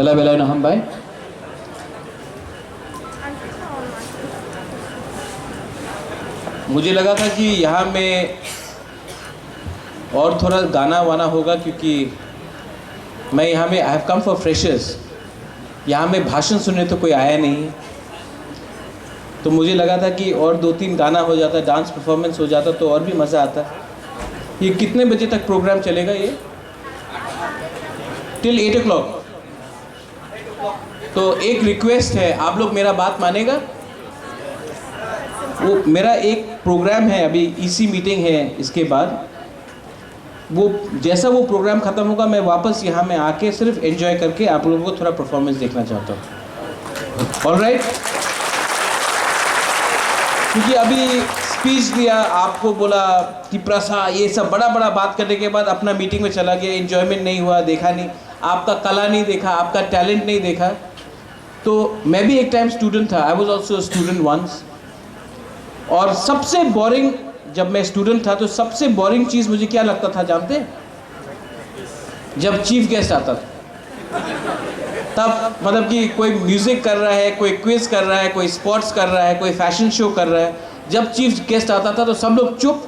Bella Bella Naham Bhai. मुझे लगा था कि यहाँ में और थोड़ा गाना वाना होगा, क्योंकि मैं यहाँ में I have come for freshers. यहाँ में भाषण सुनने तो कोई आया नहीं, तो मुझे लगा था कि और 2-3 गाना हो जाता, डांस परफॉर्मेंस हो जाता तो और भी मज़ा आता। ये कितने बजे तक प्रोग्राम चलेगा? ये टिल 8 o'clock। तो एक रिक्वेस्ट है, आप लोग मेरा बात मानेगा? वो मेरा एक प्रोग्राम है, अभी ईसी मीटिंग है, इसके बाद वो जैसा वो प्रोग्राम ख़त्म होगा मैं वापस यहाँ में आके सिर्फ एंजॉय करके आप लोगों को थोड़ा परफॉर्मेंस देखना चाहता हूँ। ऑलराइट? क्योंकि अभी स्पीच दिया, आपको बोला कि प्रसा ये सब बड़ा बड़ा बात करने के बाद अपना मीटिंग में चला गया, एंजॉयमेंट नहीं हुआ, देखा नहीं, आपका कला नहीं देखा, आपका टैलेंट नहीं देखा। तो मैं भी एक टाइम स्टूडेंट था, I was also student once. और सबसे बोरिंग, जब मैं स्टूडेंट था तो सबसे बोरिंग चीज़ मुझे क्या लगता था जानते हैं? जब चीफ गेस्ट आता था, तब मतलब कि कोई म्यूज़िक कर रहा है, कोई क्विज कर रहा है, कोई स्पोर्ट्स कर रहा है, कोई फैशन शो कर रहा है, जब चीफ गेस्ट आता था तो सब लोग चुप,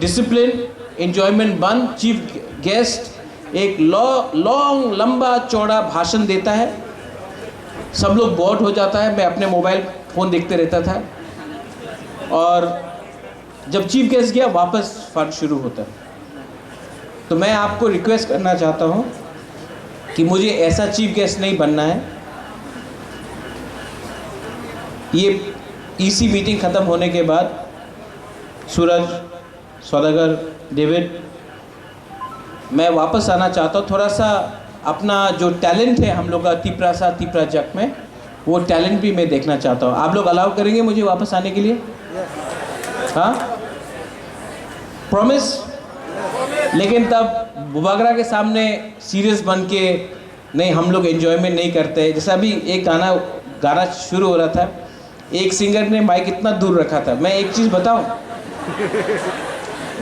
डिसिप्लिन, एंजॉयमेंट बंद। चीफ गेस्ट एक लॉन्ग लंबा चौड़ा भाषण देता है, सब लोग बोर्ड हो जाता है, मैं अपने मोबाइल फ़ोन देखते रहता था। और जब चीफ गेस्ट गया वापस फन शुरू होता है। तो मैं आपको रिक्वेस्ट करना चाहता हूँ कि मुझे ऐसा चीफ गेस्ट नहीं बनना है। ये ईसी मीटिंग ख़त्म होने के बाद सूरज, सौदागर, डेविड, मैं वापस आना चाहता हूँ। थोड़ा सा अपना जो टैलेंट है हम लोग का तिपरा जग में, वो टैलेंट भी मैं देखना चाहता हूँ। आप लोग अलाउ करेंगे मुझे वापस आने के लिए? हाँ, प्रॉमिस? लेकिन तब बुबागरा के सामने सीरियस बन के नहीं, हम लोग एंजॉयमेंट नहीं करते। जैसा अभी एक गाना शुरू हो रहा था, एक सिंगर ने माइक इतना दूर रखा था। मैं एक चीज़ बताऊं,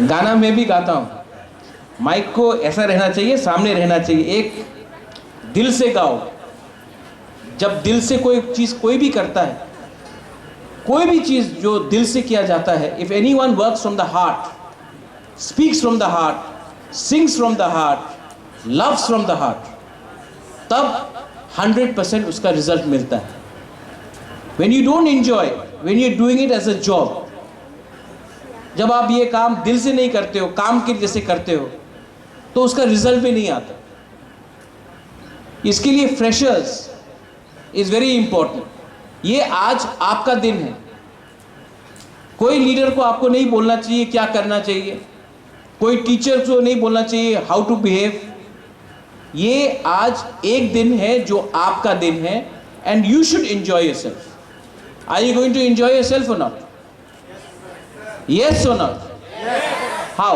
गाना मैं भी गाता हूं, माइक को ऐसा रहना चाहिए, सामने रहना चाहिए। एक दिल से गाओ। जब दिल से कोई चीज़ कोई भी करता है, कोई भी चीज़ जो दिल से किया जाता है, if any one works from the heart, speaks from the heart, sings from the heart, loves from the heart, तब 100% उसका रिजल्ट मिलता है। When you don't enjoy, when you're doing it as a job, जब आप ये काम दिल से नहीं करते हो, काम के जैसे करते हो, तो उसका रिजल्ट भी नहीं आता। इसके लिए फ्रेशर्स इज़ वेरी इंपॉर्टेंट। ये आज आपका दिन है। कोई लीडर को आपको नहीं बोलना चाहिए क्या करना चाहिए, कोई टीचर को नहीं बोलना चाहिए हाउ टू बिहेव। ये आज एक दिन है जो आपका दिन है, and you should enjoy yourself. Are you going to enjoy yourself or not? Yes or not? How?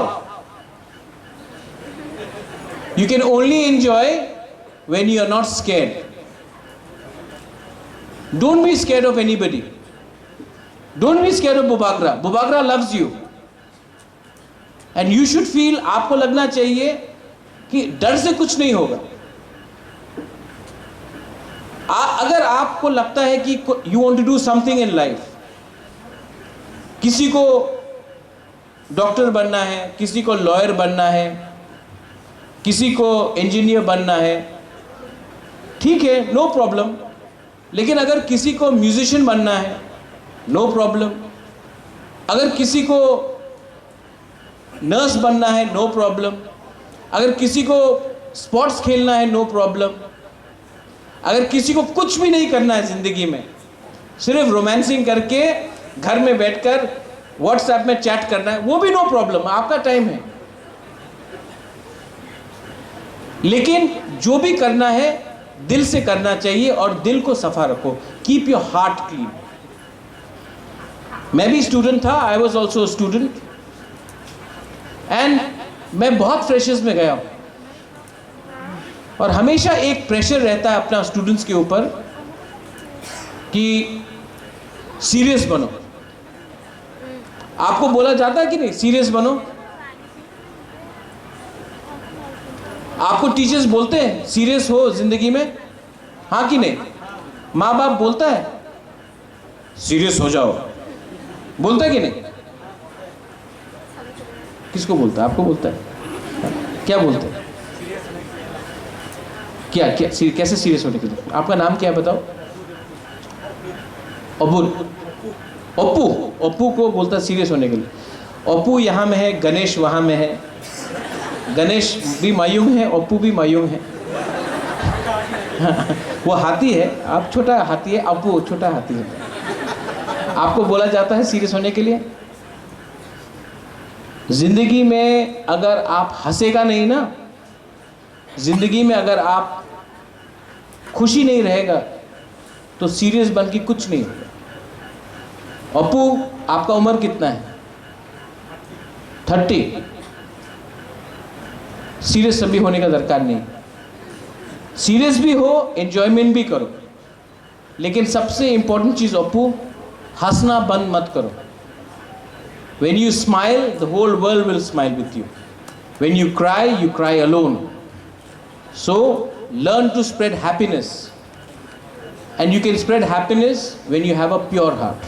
You can only enjoy when you are not scared. Don't be scared of anybody. Don't be scared of Bubagra. Bubagra loves you. And you should feel, आपको लगना चाहिए कि डर से कुछ नहीं होगा। अगर आपको लगता है कि you want to do something in life, किसी को डॉक्टर बनना है, किसी को लॉयर बनना है, किसी को इंजीनियर बनना है, ठीक है, नो प्रॉब्लम। लेकिन अगर किसी को म्यूजिशियन बनना है, नो प्रॉब्लम। अगर किसी को नर्स बनना है, नो प्रॉब्लम। अगर किसी को स्पोर्ट्स खेलना है, नो प्रॉब्लम। अगर किसी को कुछ भी नहीं करना है ज़िंदगी में, सिर्फ रोमांसिंग करके घर में बैठकर व्हाट्सएप में चैट करना है, वो भी नो प्रॉब्लम, आपका टाइम है। लेकिन जो भी करना है दिल से करना चाहिए, और दिल को सफा रखो। Keep your heart clean. मैं भी स्टूडेंट था, I was also student, and मैं बहुत फ्रेशर्स में गया हूँ, और हमेशा एक प्रेशर रहता है अपना स्टूडेंट्स के ऊपर कि सीरियस बनो। आपको बोला जाता है कि नहीं सीरियस बनो? आपको टीचर्स बोलते हैं सीरियस हो ज़िंदगी में? हाँ कि नहीं? माँ बाप बोलता है सीरियस हो जाओ, बोलता है कि नहीं? किसको बोलता है? आपको बोलता है? क्या बोलते हैं? क्या क्या कैसे सीरियस होने के लिए? आपका नाम क्या है बताओ? अबुल, अप्पू, अप्पू को बोलता है सीरियस होने के लिए। अप्पू यहाँ में है, गणेश वहाँ में है। गणेश भी मायूम है, अप्पू भी मायूम है। वो हाथी है, आप छोटा हाथी है, अप्पू छोटा हाथी है। आपको बोला जाता है सीरियस होने के लिए। जिंदगी में अगर आप हंसेगा नहीं ना, जिंदगी में अगर आप खुशी नहीं रहेगा तो सीरियस बन के कुछ नहीं होगा। अप्पू, आपका उम्र कितना है? 30। सीरियस सभी होने का दरकार नहीं। सीरियस भी हो, एंजॉयमेंट भी करो, लेकिन सबसे इंपॉर्टेंट चीज अप्पू, हंसना बंद मत करो। When you smile, the whole world will smile with you. When you cry alone. So, learn to spread happiness. And you can spread happiness when you have a pure heart.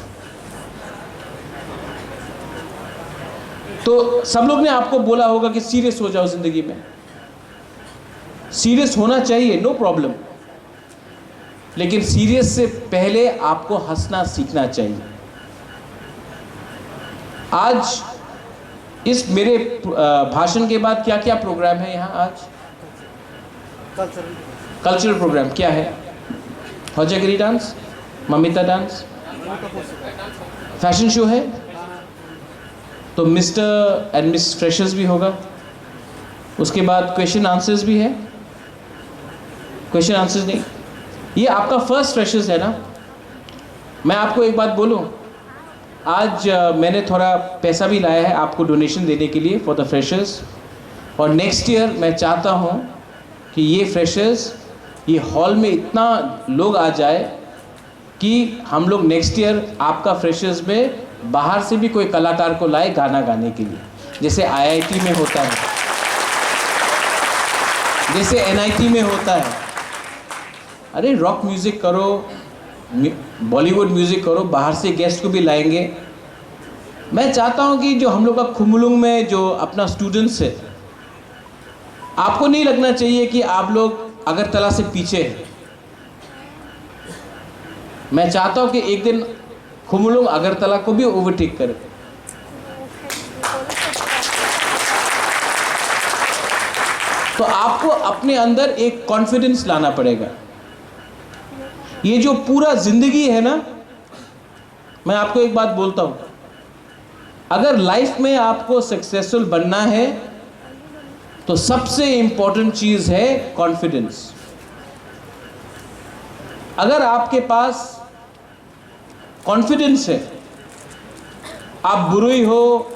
तो सब लोग ने आपको बोला होगा कि सीरियस हो जाओ जिंदगी में। सीरियस होना चाहिए, नो प्रॉब्लम, लेकिन सीरियस से पहले आपको हंसना सीखना चाहिए। आज इस मेरे भाषण के बाद क्या क्या प्रोग्राम है यहाँ आज? कल्चरल प्रोग्राम क्या है? Hojagiri dance, Mamita dance, fashion show है, तो मिस्टर एंड मिस फ्रेशर्स भी होगा। उसके बाद क्वेश्चन आंसर्स भी है। क्वेश्चन आंसर्स नहीं, ये आपका फर्स्ट फ्रेशर्स है ना। मैं आपको एक बात बोलूं, आज मैंने थोड़ा पैसा भी लाया है आपको डोनेशन देने के लिए फॉर द फ्रेशर्स। और नेक्स्ट ईयर मैं चाहता हूँ कि ये फ्रेशर्स, ये हॉल में इतना लोग आ जाए कि हम लोग नेक्स्ट ईयर आपका फ्रेशर्स में बाहर से भी कोई कलाकार को लाए गाना गाने के लिए, जैसे IIT में होता है, जैसे NIT में होता है। अरे रॉक म्यूज़िक करो, बॉलीवुड म्यूज़िक करो, बाहर से गेस्ट को भी लाएंगे। मैं चाहता हूं कि जो हम लोग का खुमलुंग में जो अपना स्टूडेंट्स है, आपको नहीं लगना चाहिए कि आप लोग अगरतला से पीछे हैं। मैं चाहता हूं कि एक दिन खुमलुंग अगरतला को भी ओवरटेक करे। तो आपको अपने अंदर एक कॉन्फिडेंस लाना पड़ेगा। ये जो पूरा जिंदगी है ना, मैं आपको एक बात बोलता हूं, अगर लाइफ में आपको सक्सेसफुल बनना है तो सबसे इंपॉर्टेंट चीज है कॉन्फिडेंस। अगर आपके पास कॉन्फिडेंस है, आप बुरुई हो,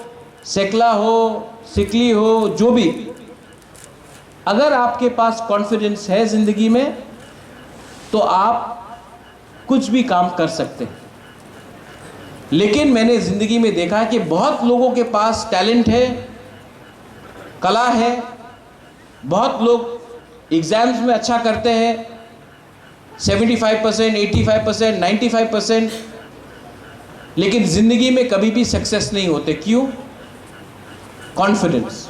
सेकला हो, सिकली हो, जो भी, अगर आपके पास कॉन्फिडेंस है जिंदगी में तो आप कुछ भी काम कर सकते हैं। लेकिन मैंने जिंदगी में देखा है कि बहुत लोगों के पास टैलेंट है, कला है, बहुत लोग एग्जाम्स में अच्छा करते हैं, 75%, 85%, 95%, लेकिन जिंदगी में कभी भी सक्सेस नहीं होते। क्यों? कॉन्फिडेंस।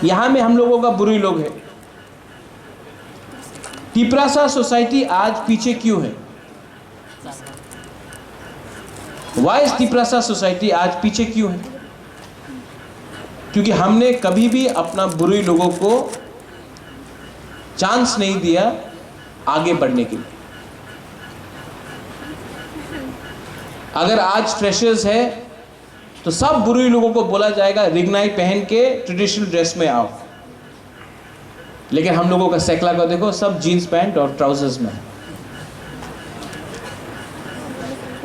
यहां में हम लोगों का बुरी लोग है। तिपरासा सोसाइटी आज पीछे क्यों है? वाई तिपरासा सोसाइटी आज पीछे क्यों है? क्योंकि हमने कभी भी अपना बुरी लोगों को चांस नहीं दिया आगे बढ़ने के लिए। अगर आज फ्रेशर्स है तो सब बुरी लोगों को बोला जाएगा रिगनाई पहन के ट्रेडिशनल ड्रेस में आओ, लेकिन हम लोगों का सेकला को देखो, सब जीन्स पैंट और ट्राउजर्स में,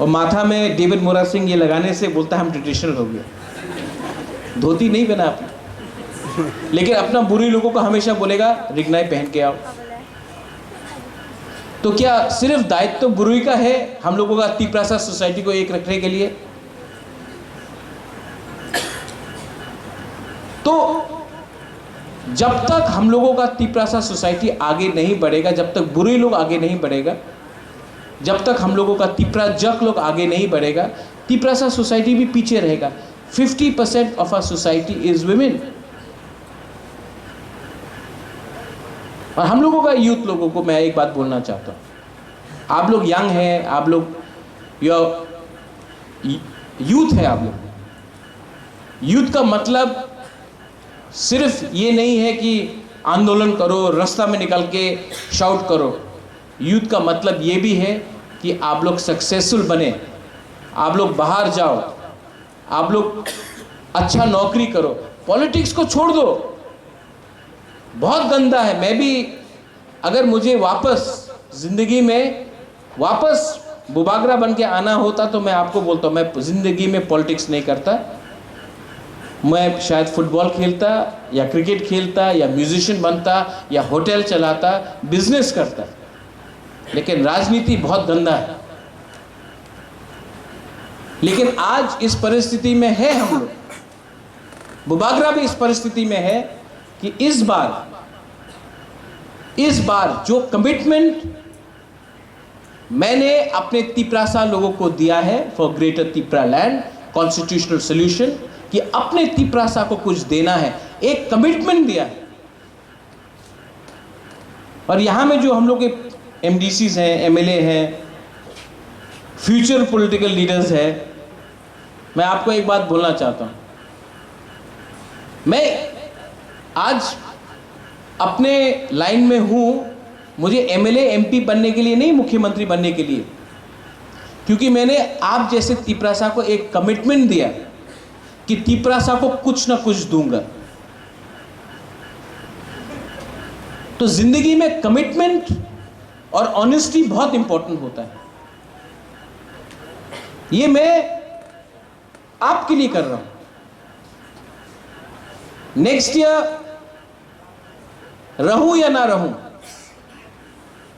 और माथा में डेविड मोरा सिंह ये लगाने से बोलता है हम ट्रेडिशनल हो गए। धोती नहीं पहना आपने, लेकिन अपना बुरी लोगों को हमेशा बोलेगा रिगनाई पहन के आओ। तो क्या सिर्फ दायित्व तो बुरुई का है हम लोगों का तिपरासा सोसाइटी को एक रखने के लिए? तो जब तक हम लोगों का तिपरासा सोसाइटी आगे नहीं बढ़ेगा, जब तक बुरे लोग आगे नहीं बढ़ेगा, जब तक हम लोगों का तिपराजक लोग आगे नहीं बढ़ेगा, तिपरासा सोसाइटी भी पीछे रहेगा। 50% of our society is women. और हम लोगों का यूथ लोगों को मैं एक बात बोलना चाहता हूँ, आप लोग यंग हैं, आप लोग यूथ है, आप लोग यूथ का मतलब सिर्फ ये नहीं है कि आंदोलन करो, रास्ता में निकल के शाउट करो। यूथ का मतलब ये भी है कि आप लोग सक्सेसफुल बने, आप लोग बाहर जाओ, आप लोग अच्छा नौकरी करो, पॉलिटिक्स को छोड़ दो, बहुत गंदा है। मैं भी अगर मुझे वापस ज़िंदगी में वापस बुबागरा बन के आना होता तो मैं आपको बोलता हूँ, मैं ज़िंदगी में पॉलिटिक्स नहीं करता। मैं शायद फुटबॉल खेलता या क्रिकेट खेलता या म्यूजिशियन बनता या होटल चलाता, बिजनेस करता, लेकिन राजनीति बहुत गंदा है। लेकिन आज इस परिस्थिति में है हम लोग, बुबागरा भी इस परिस्थिति में है कि इस बार जो कमिटमेंट मैंने अपने तिपरासा लोगों को दिया है for greater Tipra land constitutional solution, कि अपने तिपरासा को कुछ देना है, एक कमिटमेंट दिया है। और यहां में जो हम लोग के एमडीसीज हैं, एमएलए हैं, फ्यूचर पॉलिटिकल लीडर्स हैं, मैं आपको एक बात बोलना चाहता हूं। मैं आज अपने लाइन में हूं, मुझे एमएलए एमपी बनने के लिए नहीं, मुख्यमंत्री बनने के लिए, क्योंकि मैंने आप जैसे तिपरासा को एक कमिटमेंट दिया कि तिपरासा को कुछ ना कुछ दूंगा। तो जिंदगी में कमिटमेंट और ऑनेस्टी बहुत इंपॉर्टेंट होता है। ये मैं आपके लिए कर रहा हूं। नेक्स्ट ईयर रहूं या ना रहूं,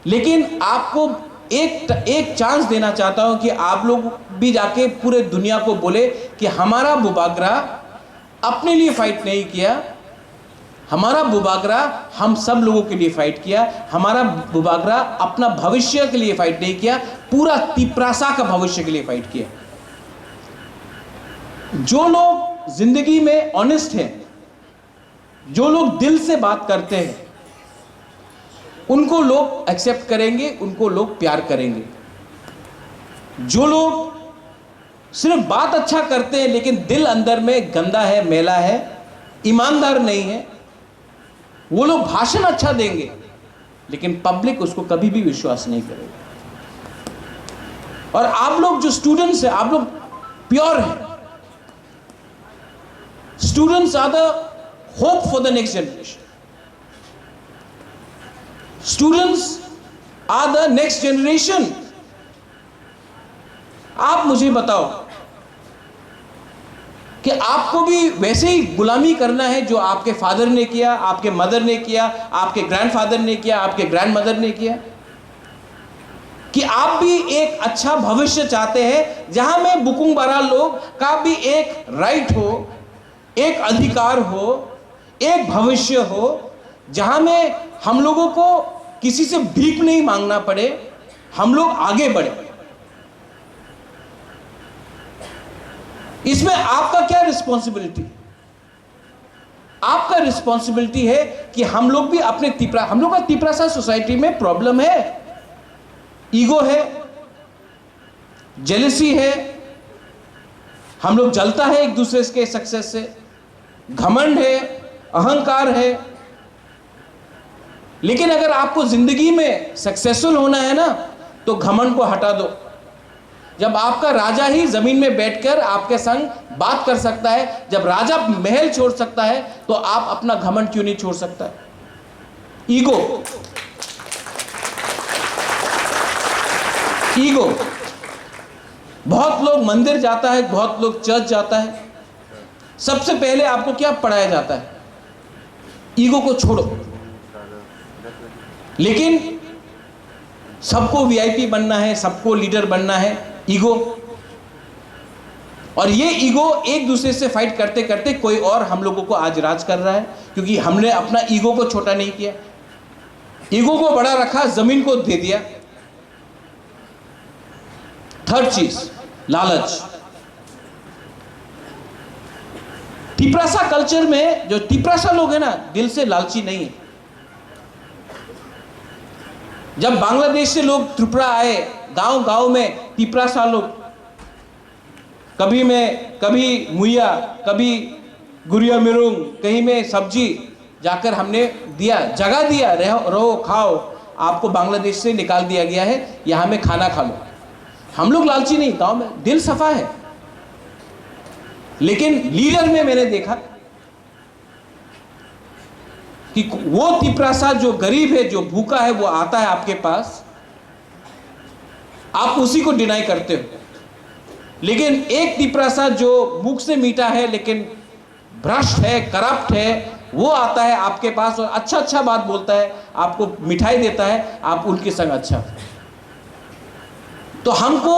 लेकिन आपको एक चांस देना चाहता हूं कि आप लोग भी जाके पूरे दुनिया को बोले कि हमारा बुबागरा अपने लिए फाइट नहीं किया, हमारा बुबागरा हम सब लोगों के लिए फाइट किया, हमारा बुबागरा अपना भविष्य के लिए फाइट नहीं किया, पूरा तिपरासा का भविष्य के लिए फाइट किया। जो लोग जिंदगी में ऑनेस्ट हैं, जो लोग दिल से बात करते हैं, उनको लोग एक्सेप्ट करेंगे, उनको लोग प्यार करेंगे। जो लोग सिर्फ बात अच्छा करते हैं लेकिन दिल अंदर में गंदा है, मैला है, ईमानदार नहीं है, वो लोग भाषण अच्छा देंगे लेकिन पब्लिक उसको कभी भी विश्वास नहीं करेगी। और आप लोग जो स्टूडेंट्स हैं, आप लोग प्योर हैं। Students are the hope for the next generation. Students are the next generation. आप मुझे बताओ कि आपको भी वैसे ही गुलामी करना है जो आपके फादर ने किया, आपके मदर ने किया, आपके ग्रैंडफादर ने किया, आपके ग्रैंडमदर ने किया, कि आप भी एक अच्छा भविष्य चाहते हैं जहां में बुकुंग बरा लोग का भी एक राइट हो, एक अधिकार हो, एक भविष्य हो, जहां में हम लोगों को किसी से भीख नहीं मांगना पड़े, हम लोग आगे बढ़े। इसमें आपका क्या रिस्पॉन्सिबिलिटी? आपका रिस्पॉन्सिबिलिटी है कि हम लोग भी अपने हम लोग का तिपरासा सोसाइटी में प्रॉब्लम है, ईगो है, जेलसी है, हम लोग जलता है एक दूसरे के सक्सेस से, घमंड है, अहंकार है। लेकिन अगर आपको जिंदगी में सक्सेसफुल होना है ना, तो घमंड को हटा दो। जब आपका राजा ही जमीन में बैठकर आपके संग बात कर सकता है, जब राजा महल छोड़ सकता है, तो आप अपना घमंड क्यों नहीं छोड़ सकता? Ego, ego. बहुत लोग मंदिर जाता है, बहुत लोग चर्च जाता है, सबसे पहले आपको क्या पढ़ाया जाता है? ईगो को छोड़ो। लेकिन सबको वीआईपी बनना है, सबको लीडर बनना है, ईगो। और ये ईगो एक दूसरे से फाइट करते करते कोई और हम लोगों को आज राज कर रहा है, क्योंकि हमने अपना ईगो को छोटा नहीं किया, ईगो को बड़ा रखा, जमीन को दे दिया। थर्ड चीज, लालच। तिपरासा कल्चर में जो तिपरासा लोग हैं ना, दिल से लालची नहीं है। जब बांग्लादेश से लोग त्रिपुरा आए, गांव गांव में तिपरासा लोग, कभी मुइया, कभी गुरिया मिरुंग, कहीं में सब्जी जाकर हमने दिया, जगह दिया, रहो खाओ, आपको बांग्लादेश से निकाल दिया गया है, यहां में खाना खा लो। हम लोग लालची नहीं, गांव में दिल सफा है। लेकिन लीडर में मैंने देखा कि वो तिपरासा जो गरीब है, जो भूखा है, वो आता है आपके पास, आप उसी को डिनाई करते हो। लेकिन एक तिपरासा जो मुख से मीठा है लेकिन भ्रष्ट है, करप्ट है, वो आता है आपके पास और अच्छा अच्छा बात बोलता है, आपको मिठाई देता है, आप उनके संग अच्छा। तो हमको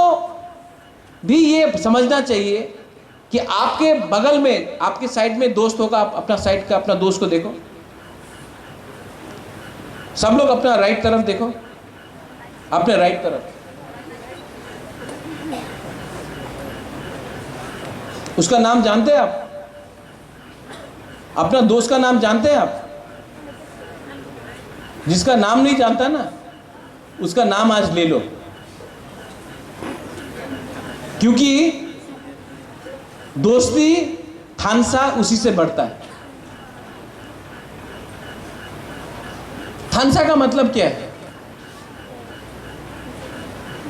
भी ये समझना चाहिए कि आपके बगल में, आपके साइड में दोस्त होगा, आप अपना साइड का अपना दोस्त को देखो। सब लोग अपना राइट तरफ देखो, अपने राइट तरफ। उसका नाम जानते हैं आप? अपना दोस्त का नाम जानते हैं आप? जिसका नाम नहीं जानता ना, उसका नाम आज ले लो, क्योंकि दोस्ती थानसा उसी से बढ़ता है। थानसा का मतलब क्या है?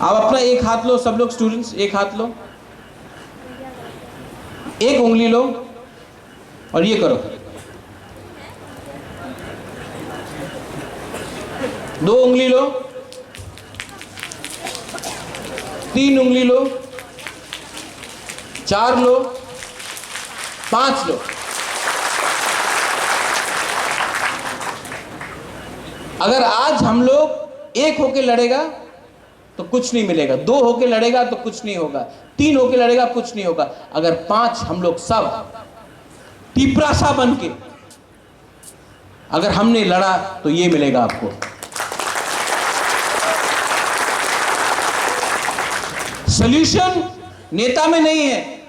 आप अपना एक हाथ लो, सब लोग स्टूडेंट्स एक हाथ लो, एक उंगली लो और ये करो, दो उंगली लो, तीन उंगली लो, चार लो, पांच लो। अगर आज हम लोग एक होके लड़ेगा तो कुछ नहीं मिलेगा, दो होके लड़ेगा तो कुछ नहीं होगा, तीन होके लड़ेगा कुछ नहीं होगा। अगर पांच हम लोग सब तिपरासा बन के अगर हमने लड़ा तो ये मिलेगा आपको। सॉल्यूशन नेता में नहीं है,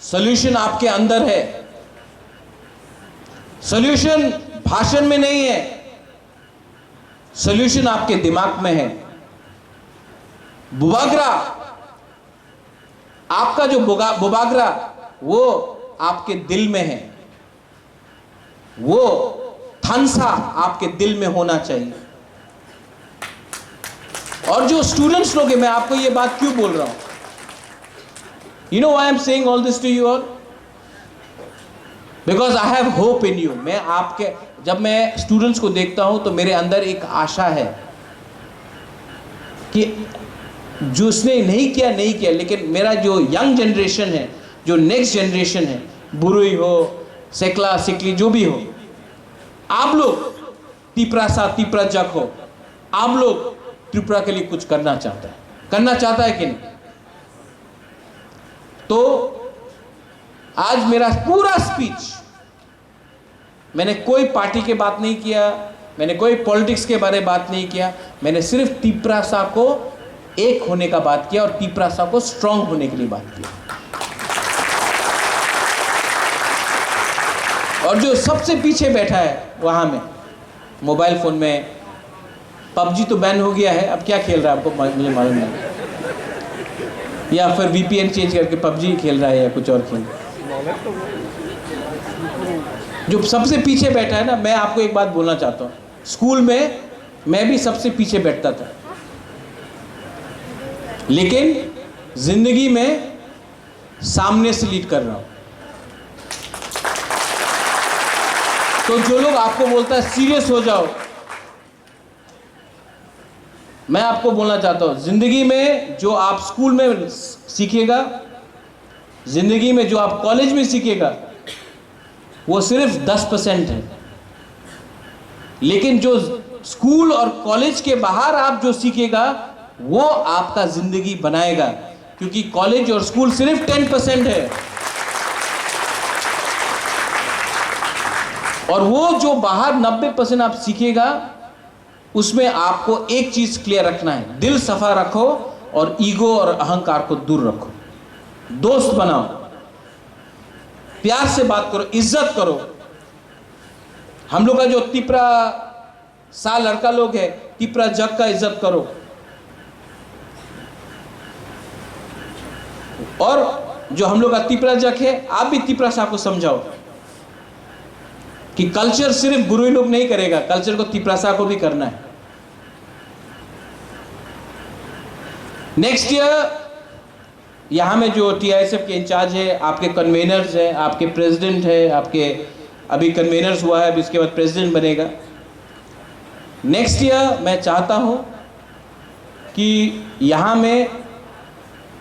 सॉल्यूशन आपके अंदर है। सॉल्यूशन भाषण में नहीं है, सॉल्यूशन आपके दिमाग में है। बुबागरा, आपका जो बुबागरा वो आपके दिल में है, वो थानसा आपके दिल में होना चाहिए। और जो स्टूडेंट्स लोग हैं, मैं आपको ये बात क्यों बोल रहा हूं? You know why I'm saying all this to you all? Because I have hope in you. मैं आपके, जब मैं स्टूडेंट्स को देखता हूं तो मेरे अंदर एक आशा है कि जो उसने नहीं किया, लेकिन मेरा जो यंग जनरेशन है, जो नेक्स्ट जनरेशन है, बुरुई हो, सेकला सिकली जो भी हो, आप लोग तिपरासा तिपराजक हो, आप लोग त्रिपुरा के लिए कुछ करना चाहता है कि नहीं? तो आज मेरा पूरा स्पीच, मैंने कोई पार्टी के बात नहीं किया, मैंने कोई पॉलिटिक्स के बारे में बात नहीं किया, मैंने सिर्फ तिपरासा को एक होने का बात किया और तिपरासा को स्ट्रांग होने के लिए बात किया। और जो सबसे पीछे बैठा है वहां में मोबाइल फोन में, पबजी तो बैन हो गया है, अब क्या खेल रहा है आपको मुझे मालूम नहीं, या फिर वीपीएन चेंज करके पबजी खेल रहा है या कुछ और खेल। जो सबसे पीछे बैठा है ना, मैं आपको एक बात बोलना चाहता हूँ, स्कूल में मैं भी सबसे पीछे बैठता था, लेकिन जिंदगी में सामने से लीड कर रहा हूं। तो जो लोग आपको बोलता है सीरियस हो जाओ, मैं आपको बोलना चाहता हूं, जिंदगी में जो आप स्कूल में सीखेगा, जिंदगी में जो आप कॉलेज में सीखेगा, वो सिर्फ 10% है। लेकिन जो स्कूल और कॉलेज के बाहर आप जो सीखेगा, वो आपका जिंदगी बनाएगा। क्योंकि कॉलेज और स्कूल सिर्फ 10% है, और वो जो बाहर 90% आप सीखेगा, उसमें आपको एक चीज क्लियर रखना है, दिल सफा रखो और ईगो और अहंकार को दूर रखो, दोस्त बनाओ, प्यार से बात करो, इज्जत करो। हम लोग का जो तिपरा सा लड़का लोग है, तिपरा जग का इज्जत करो। और जो हम लोग का तिपरा जग है, आप भी तिपरा सा को समझाओ कि कल्चर सिर्फ गुरु लोग नहीं करेगा, कल्चर को तिपरा सा को भी करना है। नेक्स्ट ईयर यहां में जो TISF के इंचार्ज है, आपके कन्वेनर्स है, आपके प्रेसिडेंट है, आपके अभी कन्वेनर्स हुआ है, अभी इसके बाद प्रेसिडेंट बनेगा। नेक्स्ट ईयर मैं चाहता हूं कि यहां में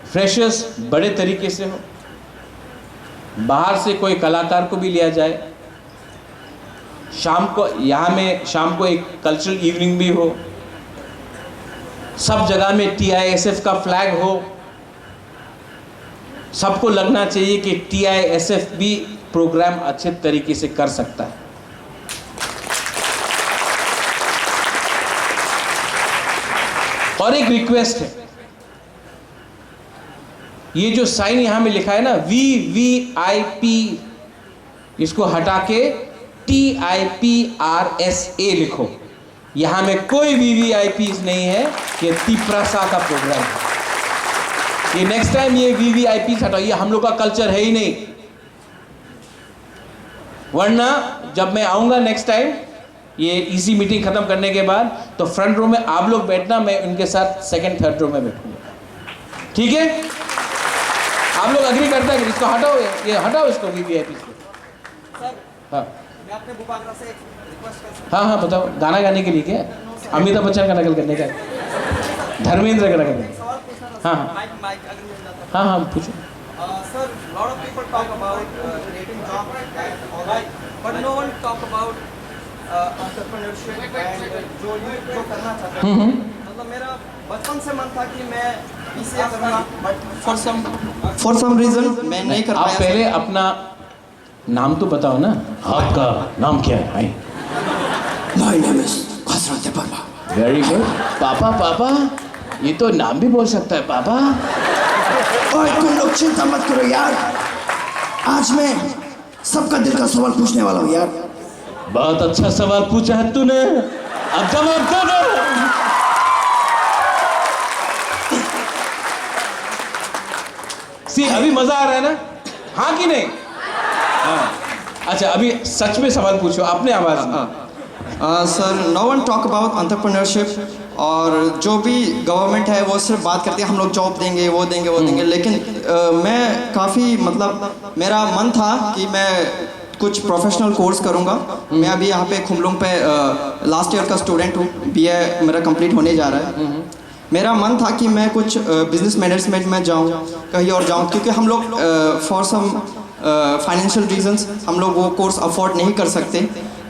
फ्रेशर्स बड़े तरीके से हो, बाहर से कोई कलाकार को भी लिया जाए, शाम को यहाँ में शाम को एक कल्चरल इवनिंग भी हो, सब जगह में TISF का फ्लैग हो, सबको लगना चाहिए कि TISF भी प्रोग्राम अच्छे तरीके से कर सकता है। और एक रिक्वेस्ट है, ये जो साइन यहां में लिखा है ना VVIP, इसको हटा के TIPRSA लिखो। यहां में कोई VVIPs नहीं है, ये तिपरासा का प्रोग्राम है। ये नेक्स्ट टाइम ये VVIPs हटाओ, ये हम लोग का कल्चर है ही नहीं। वरना जब मैं आऊंगा नेक्स्ट टाइम ये इसी मीटिंग खत्म करने के बाद, तो फ्रंट रो में आप लोग बैठना, मैं उनके साथ सेकंड थर्ड रो में बैठूंगा, ठीक है? आप लोग अग्री करते हैं कि इसको हटाओ, ये हटाओ इसको VVIPs को। हाँ मैं अपने बुबाकरा से एक रिक्वेस्ट कर सकता हाँ हाँ बताओ, गाना गाने के लिए क्या? अमिताभ बच्चन का नकल करने का, धर्मेंद्र का नकल करने? हूं? सवाल पूछना था। हाँ माइक अगर मिल जाता। हाँ हाँ पूछो। Sir, lot of people talk about creating jobs and all that, but no one talk about entrepreneurship and जो करना चाहता है। मतलब मेरा बचपन से मन था कि मैं BCA करूँगा, but for some reason मैं नहीं कर आप पाया। पहले अपना नाम तो बताओ ना, आपका नाम क्या है? My name is हसरत पापा। Very good. पापा पापा, ये तो नाम भी बोल सकता है पापा। ओए तुम लोग चिंता मत करो यार, आज मैं सबका दिल का सवाल पूछने वाला हूँ यार। बहुत अच्छा सवाल पूछा है तूने, अब जवाब दो ना। सी अभी मजा आ रहा है ना, हाँ कि नहीं? हाँ। अच्छा अभी सच में सवाल पूछो अपने आवाज में। Sir, no one talk about entrepreneurship, और जो भी गवर्नमेंट है वो सिर्फ बात करती है हम लोग जॉब देंगे, वो देंगे, वो देंगे, लेकिन मैं काफ़ी मतलब मेरा मन था कि मैं कुछ प्रोफेशनल कोर्स करूँगा। मैं अभी यहाँ पे खुमलुंग पे लास्ट ईयर का स्टूडेंट हूँ, BA मेरा कंप्लीट होने जा रहा है। मेरा मन था कि मैं कुछ बिजनेस मैनेजमेंट में जाऊँ, कहीं और जाऊँ, क्योंकि हम लोग फॉर सम फाइनेंशियल रीजंस हम लोग वो कोर्स अफोर्ड नहीं कर सकते।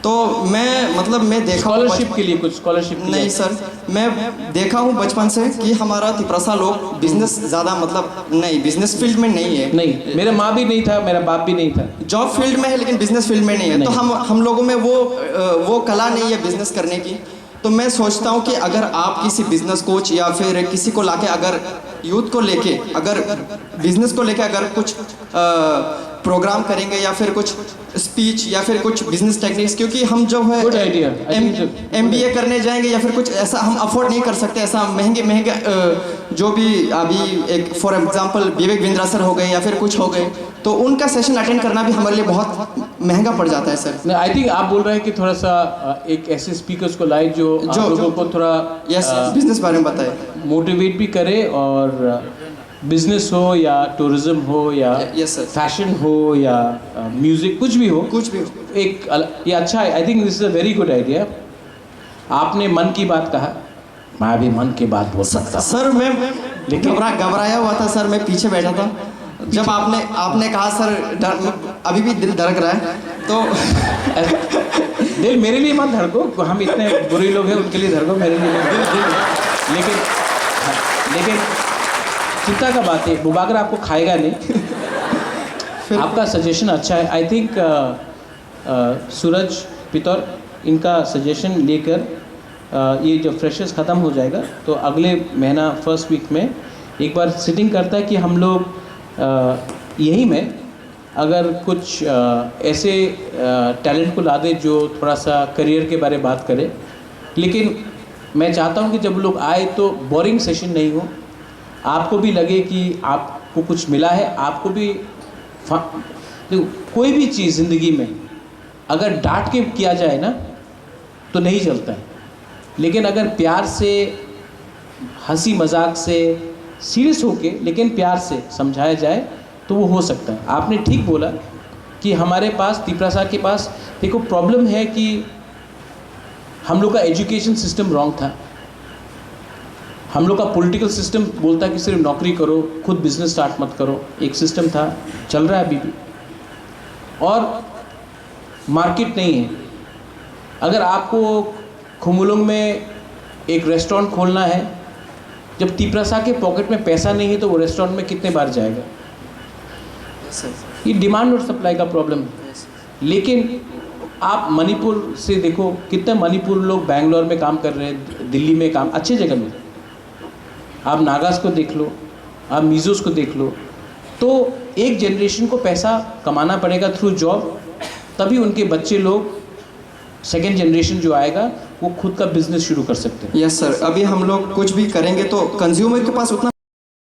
तो मैं मतलब मैं देखा स्कॉलरशिप के लिए कुछ स्कॉलरशिप नहीं सर, मैं देखा हूँ बचपन से कि हमारा तिपरासा लोग बिजनेस ज़्यादा मतलब नहीं, बिजनेस फील्ड में नहीं है। नहीं, मेरा माँ भी नहीं था, मेरा बाप भी नहीं था। जॉब फील्ड में है लेकिन बिजनेस फील्ड में नहीं है। तो हम लोगों में वो कला नहीं है बिजनेस करने की। तो मैं सोचता हूँ कि अगर आप किसी बिजनेस कोच या फिर किसी को लाके अगर यूथ को लेके अगर बिजनेस को लेके अगर कुछ प्रोग्राम करेंगे या फिर कुछ स्पीच या फिर कुछ बिजनेस टेक्निक्स, क्योंकि हम जो है गुड आइडिया, MBA करने जाएंगे या फिर कुछ ऐसा हम अफोर्ड नहीं कर सकते, ऐसा महंगे महंगे जो भी अभी एक for example Vivek Bindra sir हो गए या फिर कुछ हो गए, तो उनका सेशन अटेंड करना भी हमारे लिए बहुत महंगा पड़ जाता है सर। आई थिंक आप बोल रहे हैं कि थोड़ा सा एक ऐसे स्पीकर्स को लाए जो लोगों को थोड़ा बिजनेस बारे में बताए, मोटिवेट भी करे, और बिजनेस हो या टूरिज्म हो या फैशन हो या म्यूजिक, कुछ भी हो एक ये अच्छा है। I think this is a very good idea. आपने मन की बात कहा, मैं भी मन की बात बोल सकता सर। मैं लेकिन घबराया हुआ था सर, मैं पीछे बैठा था जब आपने कहा सर अभी भी दिल धड़क रहा है। तो दिल मेरे लिए मत धड़को, हम इतने बुरे लोग हैं, उनके लिए धड़को, मेरे लिए लेकिन चिंता का बात है, बुबाकर आपको खाएगा नहीं। आपका सजेशन अच्छा है। आई थिंक सूरज पितौर इनका सजेशन लेकर ये जो फ्रेशर्स ख़त्म हो जाएगा तो अगले महीना फर्स्ट वीक में एक बार सिटिंग करता है कि हम लोग यही में अगर कुछ ऐसे टैलेंट को ला दे जो थोड़ा सा करियर के बारे में बात करे। लेकिन मैं चाहता हूँ कि जब लोग आए तो बोरिंग सेशन नहीं हो, आपको भी लगे कि आपको कुछ मिला है। आपको भी देखो, कोई भी चीज़ ज़िंदगी में अगर डांट के किया जाए ना तो नहीं चलता है, लेकिन अगर प्यार से, हंसी मजाक से, सीरियस होके लेकिन प्यार से समझाया जाए तो वो हो सकता है। आपने ठीक बोला कि हमारे पास तिपरासा के पास देखो प्रॉब्लम है कि हम लोग का एजुकेशन सिस्टम रॉन्ग था। हम लोग का पॉलिटिकल सिस्टम बोलता है कि सिर्फ नौकरी करो, खुद बिजनेस स्टार्ट मत करो। एक सिस्टम था, चल रहा है अभी भी, और मार्केट नहीं है। अगर आपको खुमुलुंग में एक रेस्टोरेंट खोलना है, जब तिपरासा के पॉकेट में पैसा नहीं है तो वो रेस्टोरेंट में कितने बार जाएगा? ये डिमांड और सप्लाई का प्रॉब्लम है। लेकिन आप मणिपुर से देखो, कितने मणिपुर लोग बैंगलोर में काम कर रहे हैं, दिल्ली में काम, अच्छे जगह में। आप नागास को देख लो, आप मिज़ोस को देख लो। तो एक जनरेशन को पैसा कमाना पड़ेगा थ्रू जॉब, तभी उनके बच्चे लोग, सेकेंड जनरेशन जो आएगा वो खुद का बिजनेस शुरू कर सकते हैं। यस सर, अभी हम लोग कुछ भी करेंगे तो कंज्यूमर के पास उतना